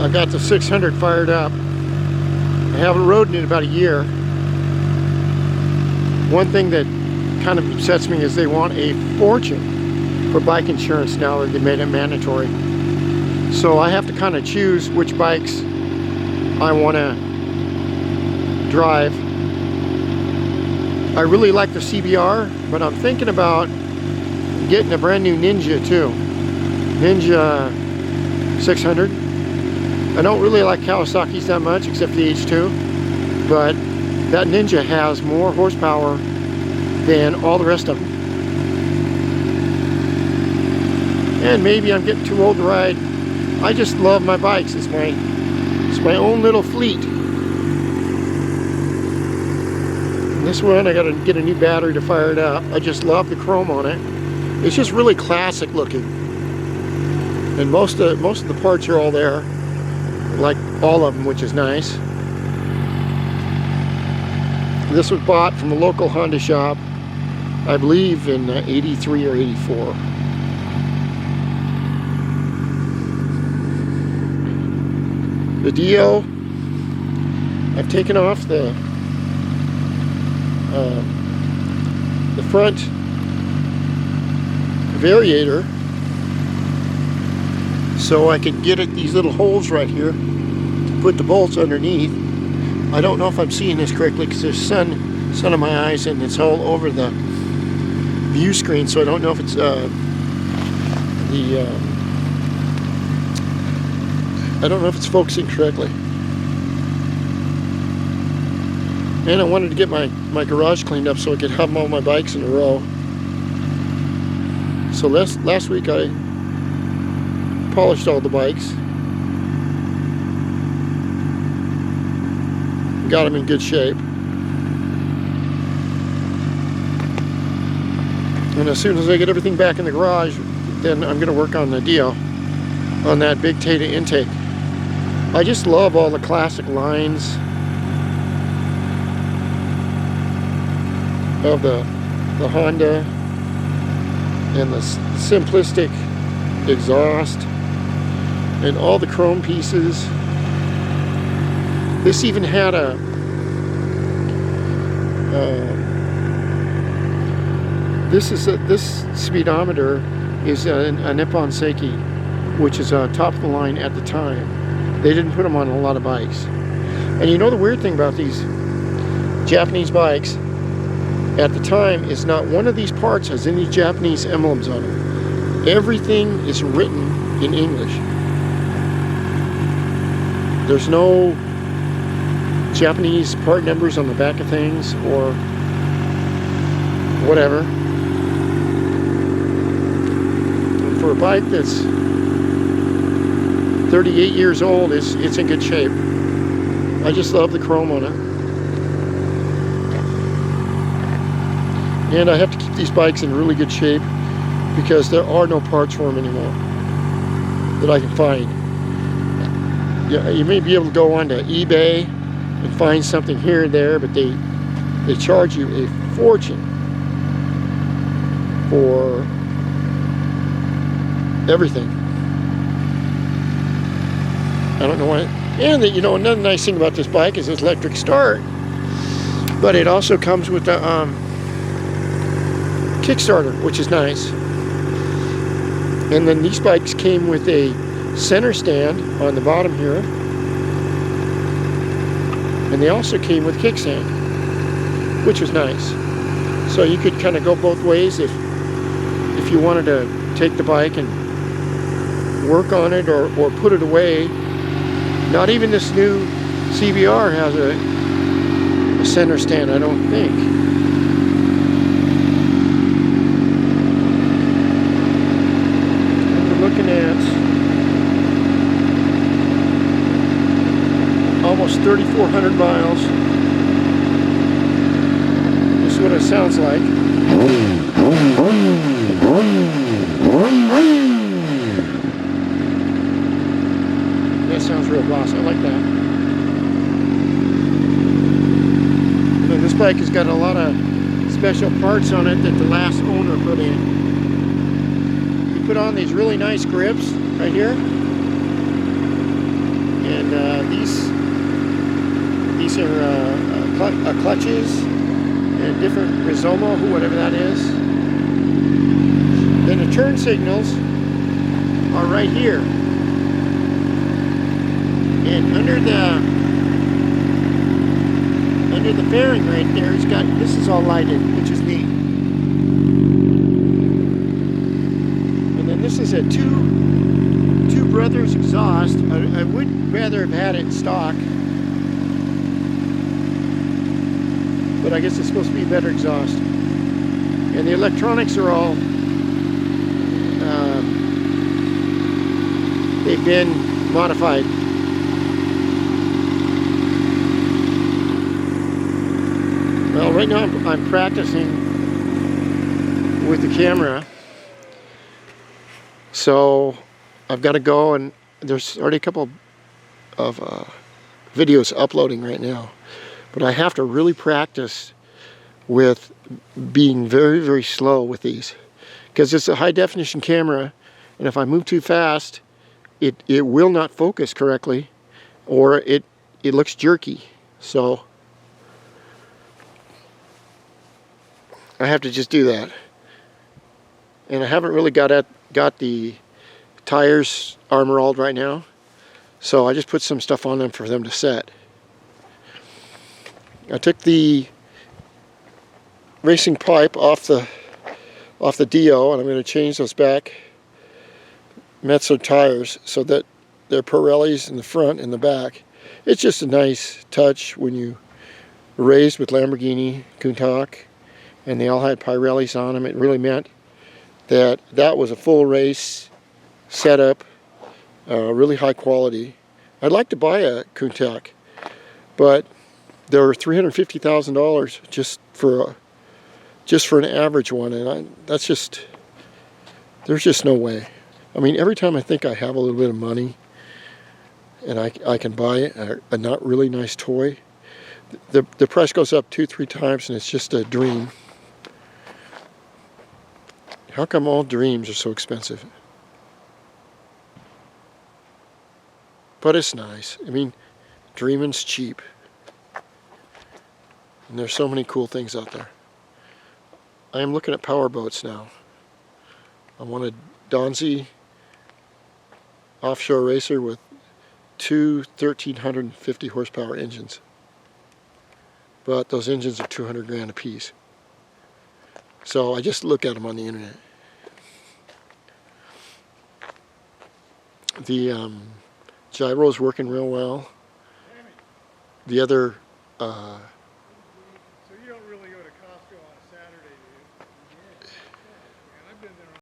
I got the 600 fired up. I haven't rode it in about a year. One thing that kind of upsets me is they want a fortune for bike insurance now that they made it mandatory. So I have to kind of choose which bikes I want to drive. I really like the CBR, but I'm thinking about getting a brand new Ninja too. Ninja 600. I don't really like Kawasaki's that much, except the H2, but that Ninja has more horsepower than all the rest of them. And maybe I'm getting too old to ride. I just love my bikes. It's my own little fleet. This one, I gotta get a new battery to fire it up. I just love the chrome on it. It's just really classic looking. And most of the parts are all there. Like all of them, which is nice. This was bought from a local Honda shop, I believe in 83 or 84. The Dio, I've taken off the front variator so I could get at these little holes right here to put the bolts underneath. I don't know if I'm seeing this correctly because there's sun in my eyes and it's all over the view screen, so I don't know if it's I don't know if it's focusing correctly. And I wanted to get my garage cleaned up so I could have all my bikes in a row. So last week I polished all the bikes. Got them in good shape. And as soon as I get everything back in the garage, then I'm going to work on the Dio, on that big TAIDA intake. I just love all the classic lines of the Honda and the simplistic exhaust and all the chrome pieces. This even had a this speedometer is a Nippon Seiki, which is top of the line at the time. They didn't put them on a lot of bikes. And you know the weird thing about these Japanese bikes at the time is not one of these parts has any Japanese emblems on it. Everything is written in English. There's no Japanese part numbers on the back of things or whatever. And for a bike that's 38 years old, it's in good shape. I just love the chrome on it. And I have to keep these bikes in really good shape because there are no parts for them anymore that I can find. Yeah, you may be able to go onto eBay and find something here and there, but they charge you a fortune for everything. I don't know why. And you know, another nice thing about this bike is it's electric start, but it also comes with the Kickstarter, which is nice. And then these bikes came with a center stand on the bottom here, and they also came with kickstand, which was nice. So you could kind of go both ways if you wanted to take the bike and work on it or put it away. Not even this new CBR has a center stand, I don't think. Looking at almost 3,400 miles. This is what it sounds like. That sounds real boss. I like that. And this bike has got a lot of special parts on it that the last owner put in. Put on these really nice grips right here. clutches and different rhizomo, whatever that is. Then the turn signals are right here. And under the fairing right there, it's got, this is all lighted, which is neat. And then this is a two brothers exhaust. I would rather have had it stock, but I guess it's supposed to be better exhaust. And the electronics are all they've been modified. Well, right now I'm practicing with the camera, so I've got to go, and there's already a couple of videos uploading right now, but I have to really practice with being very, very slow with these, because it's a high definition camera, and if I move too fast, it will not focus correctly, or it looks jerky. So I have to just do that. And I haven't really got the tires armor-alled right now, so I just put some stuff on them for them to set. I took the racing pipe off the DO, and I'm going to change those back Metzer tires so that they're Pirellis in the front and the back. It's just a nice touch when you raced with Lamborghini Countach and they all had Pirellis on them. It really meant that was a full race setup, really high quality. I'd like to buy a Countach, but they're $350,000 just for an average one, and there's just no way. I mean, every time I think I have a little bit of money and I can buy a not really nice toy, the price goes up 2-3 times, and it's just a dream. How come all dreams are so expensive? But it's nice. I mean, dreaming's cheap. And there's so many cool things out there. I am looking at power boats now. I want a Donzi offshore racer with two 1,350 horsepower engines. But those engines are 200 grand a piece. So I just look at them on the internet. The gyro's working real well. The other